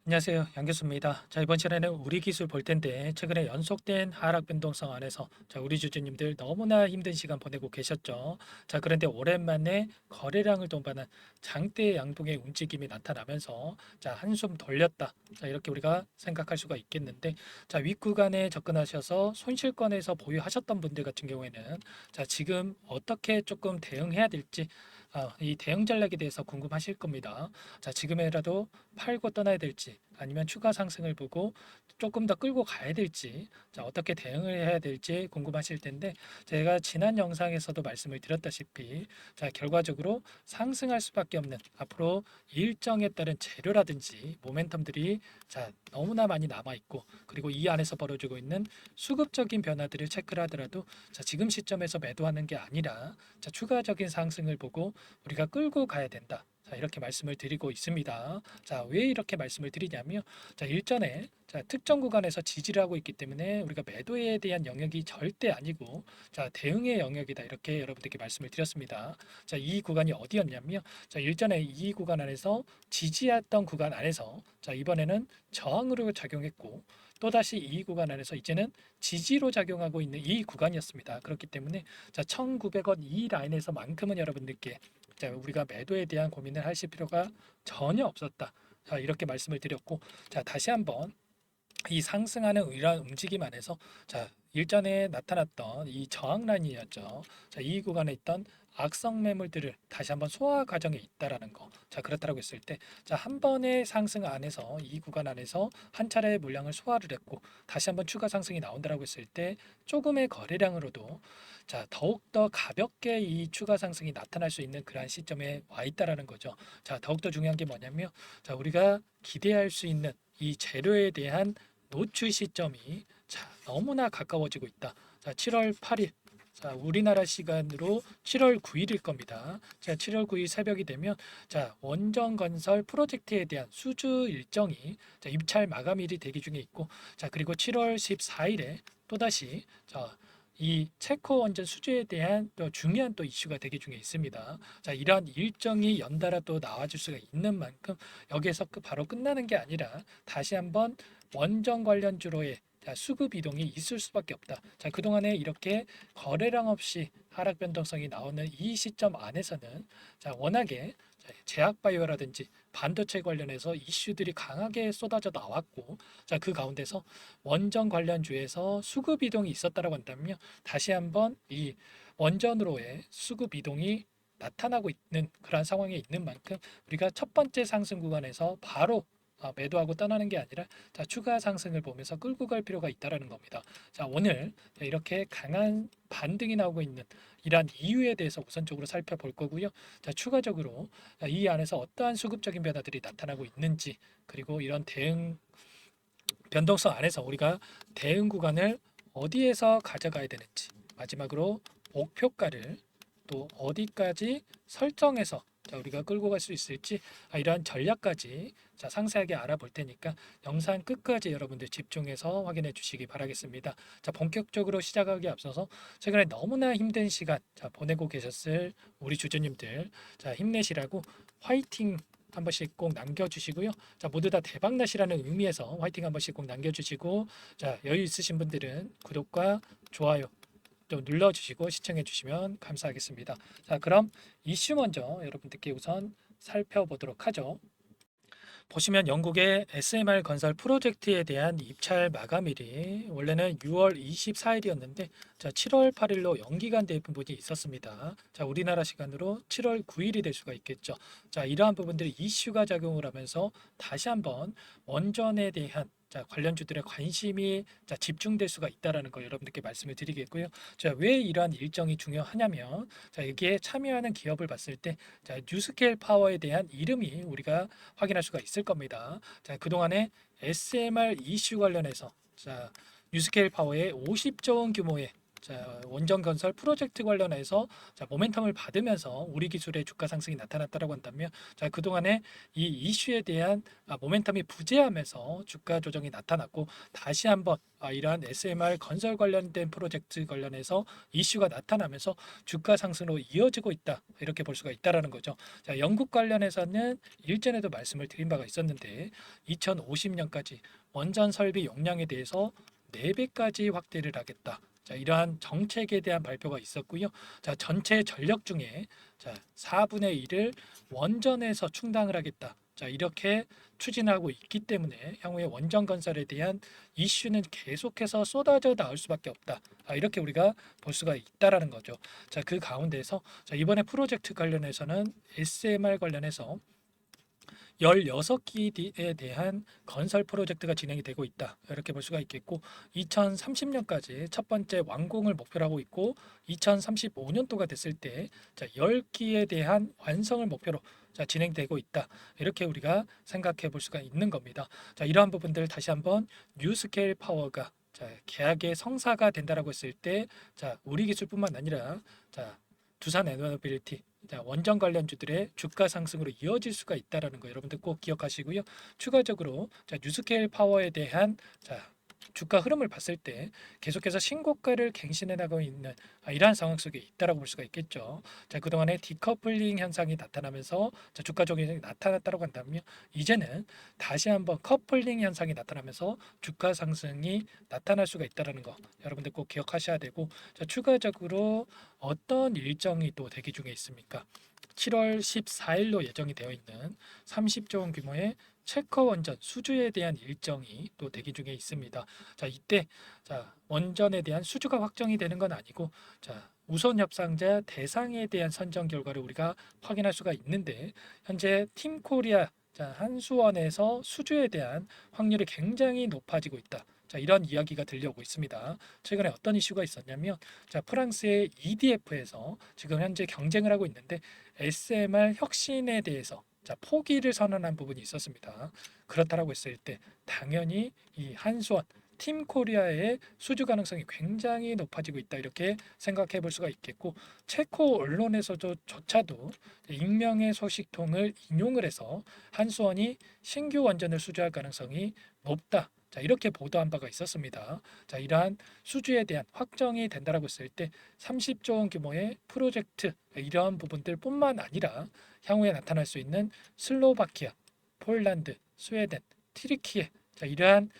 안녕하세요. 양교수입니다. 자, 이번 시간에는 우리 기술 볼 텐데 최근에 연속된 하락 변동성 안에서 우리 주주님들 너무나 힘든 시간 보내고 계셨죠. 자, 그런데 오랜만에 거래량을 동반한 장대 양봉의 움직임이 나타나면서 한숨 돌렸다. 자, 이렇게 우리가 생각할 수가 있겠는데 윗구간에 접근하셔서 손실권에서 보유하셨던 분들 같은 경우에는 지금 어떻게 조금 대응해야 될지 이 대응 전략에 대해서 궁금하실 겁니다. 지금이라도 팔고 떠나야 될지 아니면 추가 상승을 보고 조금 더 끌고 가야 될지 어떻게 대응을 해야 될지 궁금하실 텐데 제가 지난 영상에서도 말씀을 드렸다시피 결과적으로 상승할 수밖에 없는 앞으로 일정에 따른 재료라든지 모멘텀들이 너무나 많이 남아 있고 그리고 이 안에서 벌어지고 있는 수급적인 변화들을 체크를 하더라도 지금 시점에서 매도하는 게 아니라 추가적인 상승을 보고 우리가 끌고 가야 된다. 이렇게 말씀을 드리고 있습니다. 왜 이렇게 말씀을 드리냐면, 일전에 특정 구간에서 지지를 하고 있기 때문에 우리가 매도에 대한 영역이 절대 아니고, 대응의 영역이다. 이렇게 여러분들께 말씀을 드렸습니다. 이 구간이 어디였냐면, 일전에 이 구간 안에서 지지했던 구간 안에서, 이번에는 저항으로 작용했고, 또다시 이 구간 안에서 이제는 지지로 작용하고 있는 이 구간이었습니다. 그렇기 때문에 1900원 이 라인에서만큼은 여러분들께 우리가 매도에 대한 고민을 하실 필요가 전혀 없었다. 이렇게 말씀을 드렸고, 다시 한번 이 상승하는 이러한 움직임 안에서 일전에 나타났던 이 저항 라인이었죠. 이 구간에 있던 악성 매물들을 다시 한번 소화 과정에 있다라는 거. 그렇다고 했을 때, 한 번의 상승 안에서 이 구간 안에서 한 차례의 물량을 소화를 했고, 다시 한번 추가 상승이 나온다라고 했을 때, 조금의 거래량으로도 더욱더 가볍게 이 추가 상승이 나타날 수 있는 그러한 시점에 와 있다라는 거죠. 더욱더 중요한 게 뭐냐면, 우리가 기대할 수 있는 이 재료에 대한 노출 시점이 너무나 가까워지고 있다. 7월 8일. 우리나라 시간으로 7월 9일일 겁니다. 7월 9일 새벽이 되면 원전 건설 프로젝트에 대한 수주 일정이 입찰 마감일이 대기 중에 있고 그리고 7월 14일에 또다시 이 체코 원전 수주에 대한 또 중요한 또 이슈가 대기 중에 있습니다. 이러한 일정이 연달아 또 나와줄 수가 있는 만큼 여기에서 바로 끝나는 게 아니라 다시 한번 원전 관련주로의 수급 이동이 있을 수밖에 없다. 그동안에 이렇게 거래량 없이 하락 변동성이 나오는 이 시점 안에서는 워낙에 제약 바이오라든지 반도체 관련해서 이슈들이 강하게 쏟아져 나왔고 그 가운데서 원전 관련주에서 수급 이동이 있었다라고 한다면 다시 한번 이 원전으로의 수급 이동이 나타나고 있는 그러한 상황에 있는 만큼 우리가 첫 번째 상승 구간에서 바로 매도하고 떠나는 게 아니라 추가 상승을 보면서 끌고 갈 필요가 있다라는 겁니다. 오늘 이렇게 강한 반등이 나오고 있는 이러한 이유에 대해서 우선적으로 살펴볼 거고요. 추가적으로 이 안에서 어떠한 수급적인 변화들이 나타나고 있는지 그리고 이런 대응 변동성 안에서 우리가 대응 구간을 어디에서 가져가야 되는지 마지막으로 목표가를 또 어디까지 설정해서 우리가 끌고 갈 수 있을지 이러한 전략까지 상세하게 알아볼 테니까 영상 끝까지 여러분들 집중해서 확인해 주시기 바라겠습니다. 본격적으로 시작하기 앞서서 최근에 너무나 힘든 시간 보내고 계셨을 우리 주주님들 힘내시라고 화이팅 한 번씩 꼭 남겨주시고요. 모두 다 대박 나시라는 의미에서 화이팅 한 번씩 꼭 남겨주시고 여유 있으신 분들은 구독과 좋아요 좀 눌러주시고 시청해 주시면 감사하겠습니다. 그럼 이슈 먼저 여러분들께 우선 살펴보도록 하죠. 보시면 영국의 SMR 건설 프로젝트에 대한 입찰 마감일이 원래는 6월 24일이었는데 7월 8일로 연기가 된 부분이 있었습니다. 우리나라 시간으로 7월 9일이 될 수가 있겠죠. 이러한 부분들이 이슈가 작용을 하면서 다시 한번 원전에 대한 관련주들의 관심이 집중될 수가 있다라는 거 여러분들께 말씀을 드리겠고요. 왜 이러한 일정이 중요하냐면 여기에 참여하는 기업을 봤을 때 뉴스케일 파워에 대한 이름이 우리가 확인할 수가 있을 겁니다. 그동안에 SMR 이슈 관련해서 뉴스케일 파워의 50조 원 규모의 자, 원전 건설 프로젝트 관련해서 자, 모멘텀을 받으면서 우리 기술의 주가 상승이 나타났다라고 한다면 자, 그동안에 이 이슈에 대한 모멘텀이 부재하면서 주가 조정이 나타났고 다시 한번 이러한 SMR 건설 관련된 프로젝트 관련해서 이슈가 나타나면서 주가 상승으로 이어지고 있다. 이렇게 볼 수가 있다라는 거죠. 자, 영국 관련해서는 일전에도 말씀을 드린 바가 있었는데 2050년까지 원전 설비 용량에 대해서 4배까지 확대를 하겠다. 자, 이러한 정책에 대한 발표가 있었고요. 자, 전체 전력 중에 자, 4분의 1을 원전에서 충당을 하겠다. 자, 이렇게 추진하고 있기 때문에 향후에 원전 건설에 대한 이슈는 계속해서 쏟아져 나올 수밖에 없다. 이렇게 우리가 볼 수가 있다라는 거죠. 자, 그 가운데서 자, 이번에 프로젝트 관련해서는 SMR 관련해서 16기에 대한 건설 프로젝트가 진행이 되고 있다. 이렇게 볼 수가 있겠고 2030년까지 첫 번째 완공을 목표로 하고 있고 2035년도가 됐을 때 10기에 대한 완성을 목표로 진행되고 있다. 이렇게 우리가 생각해 볼 수가 있는 겁니다. 자, 이러한 부분들 다시 한번 뉴스케일 파워가 계약의 성사가 된다라고 했을 때 우리 기술뿐만 아니라 두산 에너빌리티 원전 관련주들의 주가 상승으로 이어질 수가 있다라는 거 여러분들 꼭 기억하시고요. 추가적으로 뉴스케일 파워에 대한 주가 흐름을 봤을 때 계속해서 신고가를 갱신해 나가고 있는 이러한 상황 속에 있다라고 볼 수가 있겠죠. 그동안에 디커플링 현상이 나타나면서 주가 조정이 나타났다고 한다면 이제는 다시 한번 커플링 현상이 나타나면서 주가 상승이 나타날 수가 있다라는 거 여러분들 꼭 기억하셔야 되고 추가적으로 어떤 일정이 또 대기 중에 있습니까? 7월 14일로 예정이 되어 있는 30조 원 규모의 체커 원전 수주에 대한 일정이 또 대기 중에 있습니다. 이때 원전에 대한 수주가 확정이 되는 건 아니고 우선 협상자 대상에 대한 선정 결과를 우리가 확인할 수가 있는데 현재 팀 코리아 한수원에서 수주에 대한 확률이 굉장히 높아지고 있다. 이런 이야기가 들려오고 있습니다. 최근에 어떤 이슈가 있었냐면 프랑스의 EDF에서 지금 현재 경쟁을 하고 있는데 SMR 혁신에 대해서 포기를 선언한 부분이 있었습니다. 그렇다라고 했을 때 당연히 이 한수원 팀 코리아의 수주 가능성이 굉장히 높아지고 있다 이렇게 생각해 볼 수가 있겠고 체코 언론에서조차도 익명의 소식통을 인용을 해서 한수원이 신규 원전을 수주할 가능성이 높다. 이렇게 보도한 바가 있었습니다. 이러한 수주에 대한 확정이 된다라고 했을 때 30조 원 규모의 프로젝트 이러한 부분들뿐만 아니라 향후에 나타날 수 있는 슬로바키아, 폴란드, 스웨덴, 튀르키예 이러한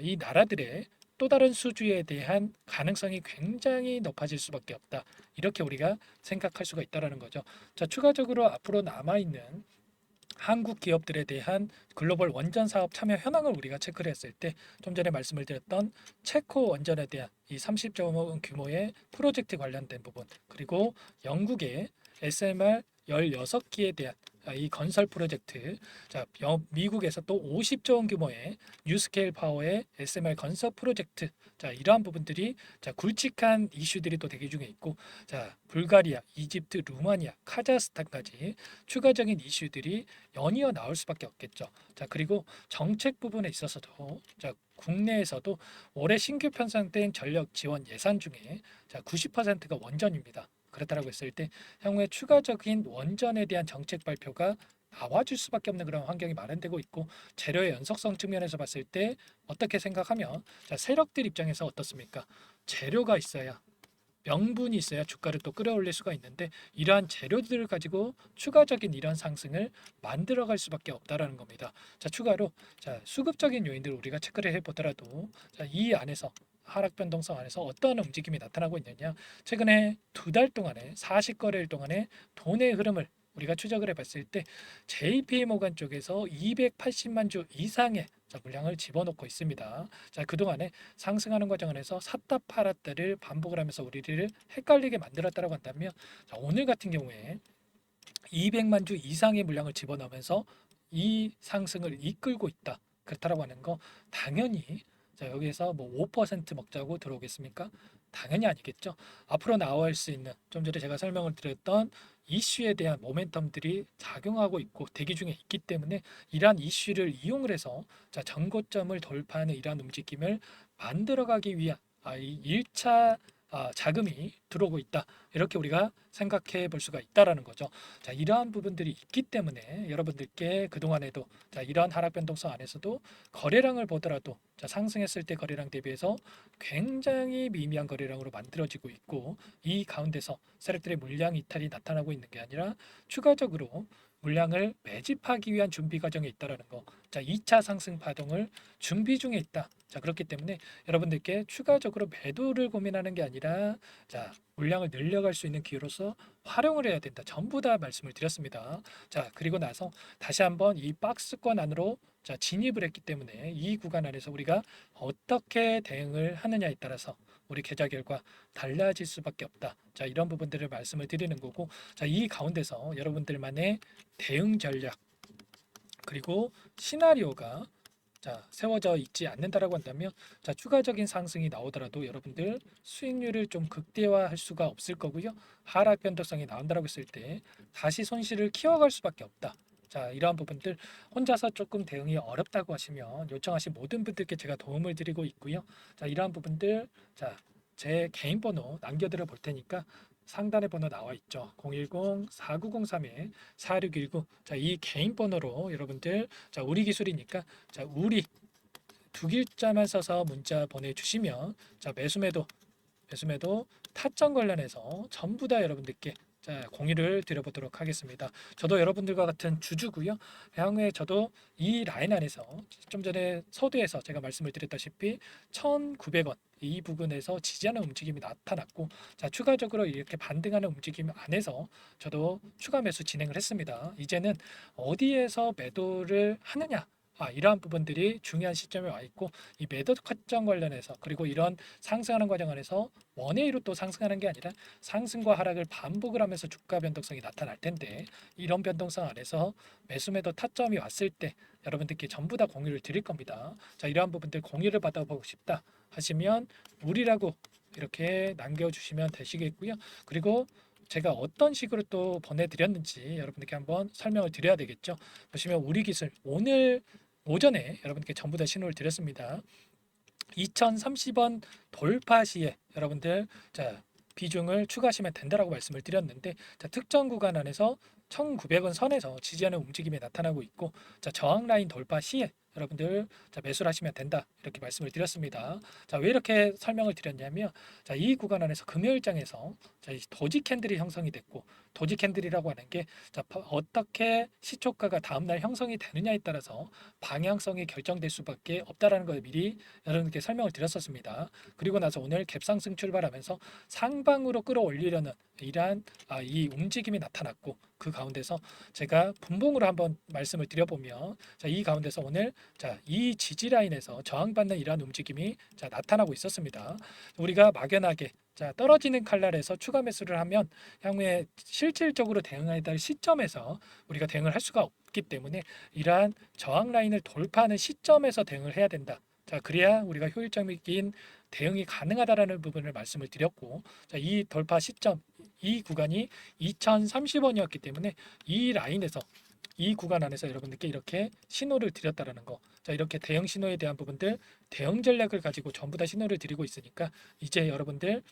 이 나라들의 또 다른 수주에 대한 가능성이 굉장히 높아질 수밖에 없다. 이렇게 우리가 생각할 수가 있다라는 거죠. 추가적으로 앞으로 남아 있는 한국 기업들에 대한 글로벌 원전 사업 참여 현황을 우리가 체크를 했을 때 좀 전에 말씀을 드렸던 체코 원전에 대한 이 30조 원 규모의 프로젝트 관련된 부분 그리고 영국의 SMR 16기에 대한 이 건설 프로젝트 미국에서 또 50조 원 규모의 뉴스케일 파워의 SMR 건설 프로젝트 이러한 부분들이 굵직한 이슈들이 또 대기 중에 있고 불가리아, 이집트, 루마니아, 카자흐스탄까지 추가적인 이슈들이 연이어 나올 수밖에 없겠죠. 그리고 정책 부분에 있어서도 국내에서도 올해 신규 편성된 전력 지원 예산 중에 90%가 원전입니다. 그렇다고 했을 때 향후에 추가적인 원전에 대한 정책 발표가 나와줄 수밖에 없는 그런 환경이 마련되고 있고 재료의 연속성 측면에서 봤을 때 어떻게 생각하면 세력들 입장에서 어떻습니까? 재료가 있어야 명분이 있어야 주가를 또 끌어올릴 수가 있는데 이러한 재료들을 가지고 추가적인 이런 상승을 만들어갈 수밖에 없다라는 겁니다. 추가로 수급적인 요인들을 우리가 체크를 해보더라도 이 안에서 하락 변동성 안에서 어떤 움직임이 나타나고 있느냐 최근에 2달 동안에 40거래일 동안에 돈의 흐름을 우리가 추적을 해봤을 때 JP 모간 쪽에서 280만 주 이상의 물량을 집어넣고 있습니다. 그동안에 상승하는 과정 안에서 샀다 팔았다를 반복을 하면서 우리를 헷갈리게 만들었다고 한다면 오늘 같은 경우에 200만 주 이상의 물량을 집어넣으면서 이 상승을 이끌고 있다. 그렇다라고 하는 거 당연히 여기에서 뭐 5% 먹자고 들어오겠습니까? 당연히 아니겠죠. 앞으로 나올 수 있는 좀 전에 제가 설명을 드렸던 이슈에 대한 모멘텀들이 작용하고 있고 대기 중에 있기 때문에 이러한 이슈를 이용을 해서 전고점을 돌파하는 이러한 움직임을 만들어가기 위한 이 1차 자금이 들어오고 있다. 이렇게 우리가 생각해 볼 수가 있다라는 거죠. 자, 이러한 부분들이 있기 때문에 여러분들께 그동안에도 자, 이러한 하락 변동성 안에서도 거래량을 보더라도 자, 상승했을 때 거래량 대비해서 굉장히 미미한 거래량으로 만들어지고 있고 이 가운데서 세력들의 물량 이탈이 나타나고 있는 게 아니라 추가적으로 물량을 매집하기 위한 준비 과정에 있다라는 거. 자, 2차 상승 파동을 준비 중에 있다. 자, 그렇기 때문에 여러분들께 추가적으로 매도를 고민하는 게 아니라 자, 물량을 늘려갈 수 있는 기회로서 활용을 해야 된다. 전부 다 말씀을 드렸습니다. 자, 그리고 나서 다시 한번 이 박스권 안으로 자, 진입을 했기 때문에 이 구간 안에서 우리가 어떻게 대응을 하느냐에 따라서 우리 계좌 결과 달라질 수밖에 없다. 자, 이런 부분들을 말씀을 드리는 거고, 자, 이 가운데서 여러분들만의 대응 전략 그리고 시나리오가 자, 세워져 있지 않는다라고 한다면 자, 추가적인 상승이 나오더라도 여러분들 수익률을 좀 극대화할 수가 없을 거고요. 하락 변동성이 나온다라고 했을 때 다시 손실을 키워갈 수밖에 없다. 자, 이러한 부분들 혼자서 조금 대응이 어렵다고 하시면 요청하신 모든 분들께 제가 도움을 드리고 있고요. 자, 이러한 부분들 자, 제 개인 번호 남겨드려 볼 테니까 상단에 번호 나와 있죠. 010-4903-4619. 자, 이 개인 번호로 여러분들 자, 우리 기술이니까 자, 우리 두 글자만 써서 문자 보내주시면 자, 매수매도 타점 관련해서 전부 다 여러분들께 자, 공유를 드려보도록 하겠습니다. 저도 여러분들과 같은 주주고요. 향후에 저도 이 라인 안에서 좀 전에 서두에서 제가 말씀을 드렸다시피 1,900원 이 부분에서 지지하는 움직임이 나타났고 자, 추가적으로 이렇게 반등하는 움직임 안에서 저도 추가 매수 진행을 했습니다. 이제는 어디에서 매도를 하느냐 이러한 부분들이 중요한 시점에 와 있고 이 매도 커점 관련해서 그리고 이런 상승하는 과정 안에서 원웨이로 또 상승하는 게 아니라 상승과 하락을 반복을 하면서 주가 변동성이 나타날 텐데 이런 변동성 안에서 매수 매도 타점이 왔을 때 여러분들께 전부 다 공유를 드릴 겁니다. 자, 이러한 부분들 공유를 받아보고 싶다 하시면 우리라고 이렇게 남겨주시면 되시겠고요. 그리고 제가 어떤 식으로 또 보내드렸는지 여러분들께 한번 설명을 드려야 되겠죠. 보시면 우리 기술 오늘 오전에 여러분께 전부 다 신호를 드렸습니다. 2030원 돌파 시에 여러분들 자, 비중을 추가하시면 된다라고 말씀을 드렸는데 자, 특정 구간 안에서 1,900원 선에서 지지하는 움직임이 나타나고 있고 자, 저항 라인 돌파 시에 여러분들 자, 매수를 하시면 된다 이렇게 말씀을 드렸습니다. 자, 왜 이렇게 설명을 드렸냐면 자, 이 구간 안에서 금요일장에서 자, 이 도지 캔들이 형성이 됐고 도지 캔들이라고 하는 게 자, 어떻게 시초가가 다음날 형성이 되느냐에 따라서 방향성이 결정될 수밖에 없다라는 걸 미리 여러분께 설명을 드렸었습니다. 그리고 나서 오늘 갭상승 출발하면서 상방으로 끌어올리려는 이러한 이 움직임이 나타났고 그 가운데서 제가 분봉으로 한번 말씀을 드려보면 자, 이 가운데서 오늘 자, 이 지지 라인에서 저항받는 이러한 움직임이 자, 나타나고 있었습니다. 우리가 막연하게 자, 떨어지는 칼날에서 추가 매수를 하면 향후에 실질적으로 대응해야 될 시점에서 우리가 대응을 할 수가 없기 때문에 이러한 저항 라인을 돌파하는 시점에서 대응을 해야 된다. 자, 그래야 우리가 효율적인 대응이 가능하다라는 부분을 말씀을 드렸고, 자, 이 돌파 시점, 이 구간이 2030원이었기 때문에 이 라인에서 이 구간 안에서 여러분들께 이렇게 신호를 드렸다라는 거. 자, 이렇게 대응 신호에 대한 부분들, 대응 전략을 가지고 전부 다 신호를 드리고 있으니까 이제 여러분들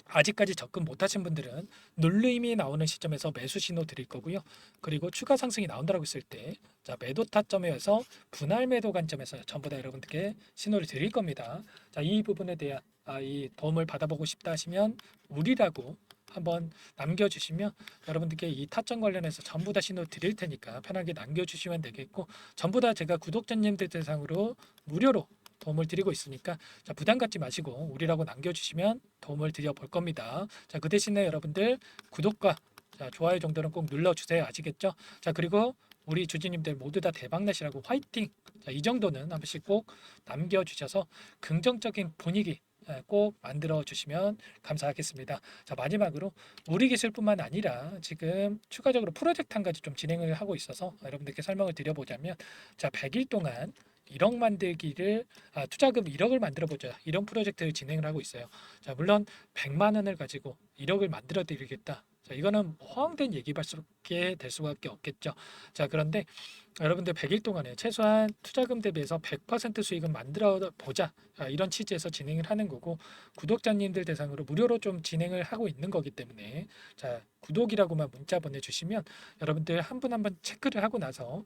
아직까지 접근 못하신 분들은 눌림이 나오는 시점에서 매수 신호 드릴 거고요. 그리고 추가 상승이 나온다고 했을 때, 자, 매도 타점에서 분할 매도 관점에서 전부 다 여러분들께 신호를 드릴 겁니다. 자, 이 부분에 대한 이 도움을 받아보고 싶다 하시면 우리라고 한번 남겨주시면 여러분들께 이 타점 관련해서 전부 다 신호 드릴 테니까 편하게 남겨주시면 되겠고 전부 다 제가 구독자님들 대상으로 무료로 도움을 드리고 있으니까 자, 부담 갖지 마시고 우리라고 남겨주시면 도움을 드려 볼 겁니다. 자, 그 대신에 여러분들 구독과 자, 좋아요 정도는 꼭 눌러주세요. 아시겠죠? 자, 그리고 우리 주주님들 모두 다 대박나시라고 화이팅! 자, 이 정도는 한 번씩 꼭 남겨주셔서 긍정적인 분위기 꼭 만들어 주시면 감사하겠습니다. 자, 마지막으로 우리 기술뿐만 아니라 지금 추가적으로 프로젝트 한 가지 좀 진행을 하고 있어서 여러분들께 설명을 드려보자면 자, 100일 동안 1억 만들기를 투자금 1억을 만들어 보자 이런 프로젝트를 진행을 하고 있어요. 자, 물론 100만 원을 가지고 1억을 만들어 드리겠다 자, 이거는 허황된 얘기밖에 될 수밖에 없겠죠. 자, 그런데 여러분들 100일 동안에 최소한 투자금 대비해서 100% 수익은 만들어 보자. 이런 취지에서 진행을 하는 거고 구독자님들 대상으로 무료로 좀 진행을 하고 있는 거기 때문에 자, 구독이라고만 문자 보내주시면 여러분들 한 분 한 분 체크를 하고 나서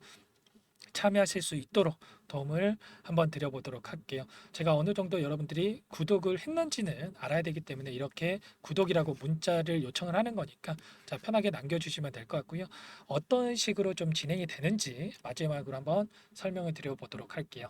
참여하실 수 있도록 도움을 한번 드려보도록 할게요. 제가 어느 정도 여러분들이 구독을 했는지는 알아야 되기 때문에 이렇게 구독이라고 문자를 요청을 하는 거니까 자, 편하게 남겨주시면 될 것 같고요. 어떤 식으로 좀 진행이 되는지 마지막으로 한번 설명을 드려보도록 할게요.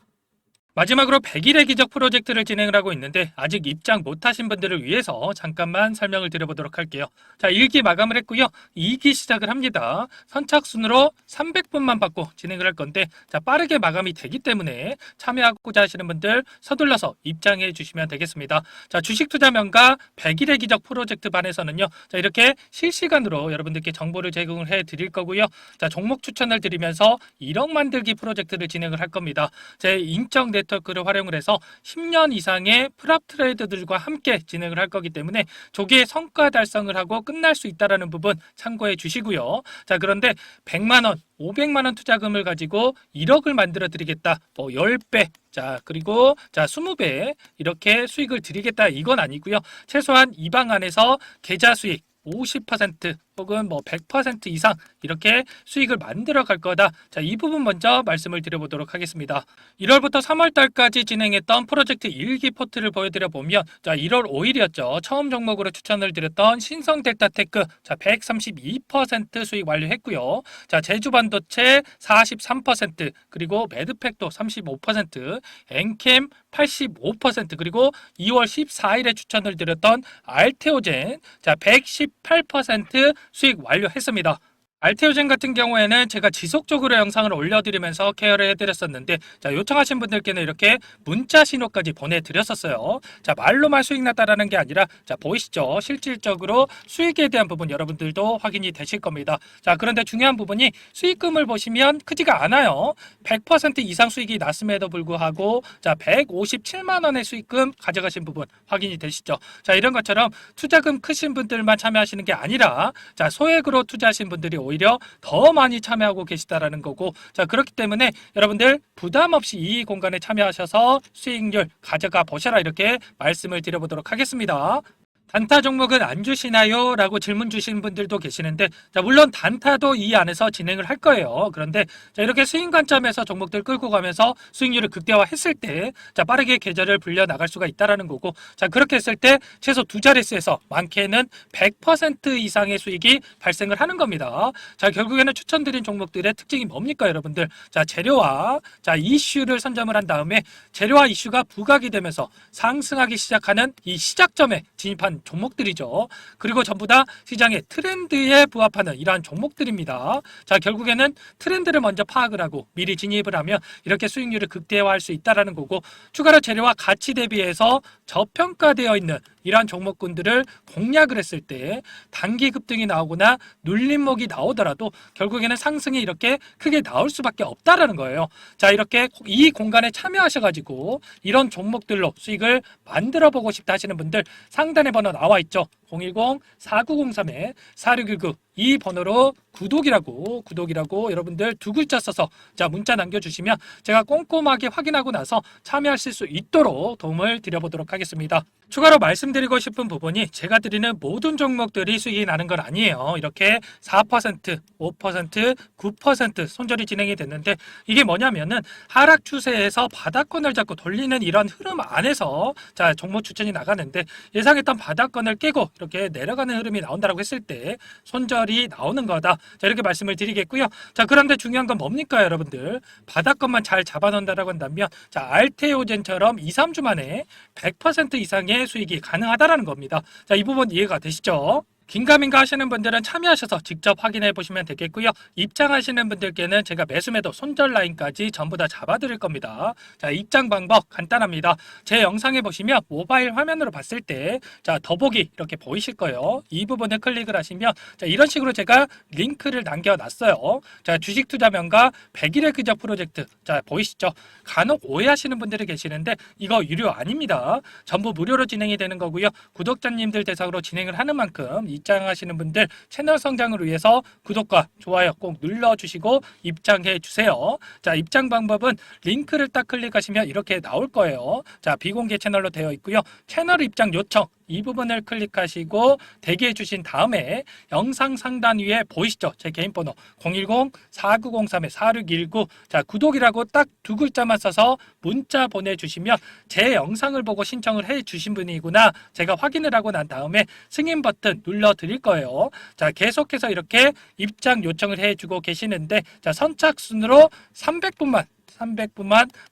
마지막으로 100일의 기적 프로젝트를 진행을 하고 있는데 아직 입장 못하신 분들을 위해서 잠깐만 설명을 드려보도록 할게요. 자, 1기 마감을 했고요. 2기 시작을 합니다. 선착순으로 300분만 받고 진행을 할 건데 자, 빠르게 마감이 되기 때문에 참여하고자 하시는 분들 서둘러서 입장해 주시면 되겠습니다. 자, 주식투자명가 100일의 기적 프로젝트 반에서는요. 자, 이렇게 실시간으로 여러분들께 정보를 제공을 해 드릴 거고요. 자, 종목 추천을 드리면서 1억 만들기 프로젝트를 진행을 할 겁니다. 제 인적 네트워크를 활용을 해서 10년 이상의 프랍 트레이더들과 함께 진행을 할 거기 때문에 조기에 성과 달성을 하고 끝날 수 있다는 부분 참고해 주시고요. 자, 그런데 100만 원, 500만 원 투자금을 가지고 1억을 만들어 드리겠다. 뭐 10배, 자, 그리고 자, 20배 이렇게 수익을 드리겠다. 이건 아니고요. 최소한 이 방 안에서 계좌 수익 50% 혹은 뭐 100% 이상 이렇게 수익을 만들어 갈 거다. 자, 이 부분 먼저 말씀을 드려보도록 하겠습니다. 1월부터 3월 달까지 진행했던 프로젝트 1기 포트를 보여드려 보면 자, 1월 5일이었죠. 처음 종목으로 추천을 드렸던 신성 델타테크 자, 132% 수익 완료했고요. 자, 제주 반도체 43% 그리고 매드팩도 35% 엔캠 85% 그리고 2월 14일에 추천을 드렸던 알테오젠 자, 118% 수익 완료했습니다. 알테오젠 같은 경우에는 제가 지속적으로 영상을 올려드리면서 케어를 해드렸었는데 자, 요청하신 분들께는 이렇게 문자 신호까지 보내드렸었어요. 자, 말로만 수익 났다라는 게 아니라 자, 보이시죠? 실질적으로 수익에 대한 부분 여러분들도 확인이 되실 겁니다. 자, 그런데 중요한 부분이 수익금을 보시면 크지가 않아요. 100% 이상 수익이 났음에도 불구하고 자, 157만 원의 수익금 가져가신 부분 확인이 되시죠? 자, 이런 것처럼 투자금 크신 분들만 참여하시는 게 아니라 자, 소액으로 투자하신 분들이 오히려 더 많이 참여하고 계시다라는 거고 자, 그렇기 때문에 여러분들 부담 없이 이 공간에 참여하셔서 수익률 가져가 보셔라 이렇게 말씀을 드려보도록 하겠습니다. 단타 종목은 안 주시나요? 라고 질문 주시는 분들도 계시는데 자, 물론 단타도 이 안에서 진행을 할 거예요. 그런데 자, 이렇게 수익 관점에서 종목들 끌고 가면서 수익률을 극대화했을 때 자, 빠르게 계좌를 불려 나갈 수가 있다라는 거고 자, 그렇게 했을 때 최소 두 자릿수에서 많게는 100% 이상의 수익이 발생을 하는 겁니다. 자, 결국에는 추천드린 종목들의 특징이 뭡니까 여러분들? 자, 재료와 자, 이슈를 선점을 한 다음에 재료와 이슈가 부각이 되면서 상승하기 시작하는 이 시작점에 진입한 종목들이죠. 그리고 전부 다 시장의 트렌드에 부합하는 이러한 종목들입니다. 자, 결국에는 트렌드를 먼저 파악을 하고 미리 진입을 하면 이렇게 수익률을 극대화할 수 있다는 거고 추가로 재료와 가치 대비해서 저평가되어 있는 이러한 종목군들을 공략을 했을 때 단기 급등이 나오거나 눌림목이 나오더라도 결국에는 상승이 이렇게 크게 나올 수밖에 없다라는 거예요. 자, 이렇게 이 공간에 참여하셔가지고 이런 종목들로 수익을 만들어 보고 싶다 하시는 분들 상단에 번호 나와 있죠. 010-4903-4619 이 번호로 구독이라고 여러분들 두 글자 써서 자, 문자 남겨주시면 제가 꼼꼼하게 확인하고 나서 참여하실 수 있도록 도움을 드려보도록 하겠습니다. 추가로 말씀드리고 싶은 부분이 제가 드리는 모든 종목들이 수익이 나는 건 아니에요. 이렇게 4%, 5%, 9% 손절이 진행이 됐는데 이게 뭐냐면은 하락 추세에서 바닥권을 잡고 돌리는 이런 흐름 안에서 자, 종목 추천이 나가는데 예상했던 바닥권을 깨고 이렇게 내려가는 흐름이 나온다고 했을 때 손절이 나오는 거다. 자, 이렇게 말씀을 드리겠고요. 자, 그런데 중요한 건 뭡니까 여러분들? 바닥권만 잘 잡아놓는다라고 한다면 자, 알테오젠처럼 2, 3주 만에 100% 이상의 수익이 가능하다라는 겁니다. 자, 이 부분 이해가 되시죠? 긴가민가 하시는 분들은 참여하셔서 직접 확인해 보시면 되겠고요. 입장하시는 분들께는 제가 매수매도 손절 라인까지 전부 다 잡아드릴 겁니다. 자, 입장 방법 간단합니다. 제 영상에 보시면 모바일 화면으로 봤을 때 자, 더보기 이렇게 보이실 거예요. 이 부분에 클릭을 하시면 자, 이런 식으로 제가 링크를 남겨놨어요. 자, 주식 투자 명가 100일의 기적 프로젝트 자, 보이시죠? 간혹 오해하시는 분들이 계시는데 이거 유료 아닙니다. 전부 무료로 진행이 되는 거고요. 구독자님들 대상으로 진행을 하는 만큼 이 입장하시는 분들 채널 성장을 위해서 구독과 좋아요 꼭 눌러주시고 입장해 주세요. 자, 입장 방법은 링크를 딱 클릭하시면 이렇게 나올 거예요. 자, 비공개 채널로 되어 있고요. 채널 입장 요청 이 부분을 클릭하시고 대기해 주신 다음에 영상 상단 위에 보이시죠? 제 개인 번호 010-4903-4619 자, 구독이라고 딱 두 글자만 써서 문자 보내주시면 제 영상을 보고 신청을 해 주신 분이구나 제가 확인을 하고 난 다음에 승인 버튼 눌러 드릴 거예요. 자, 계속해서 이렇게 입장 요청을 해 주고 계시는데 자, 선착순으로 300분만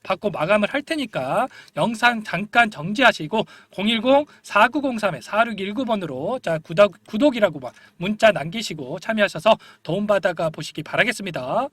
받고 마감을 할 테니까 영상 잠깐 정지하시고 010-4903-4619번으로 자, 구독이라고 문자 남기시고 참여하셔서 도움받아가 보시기 바라겠습니다.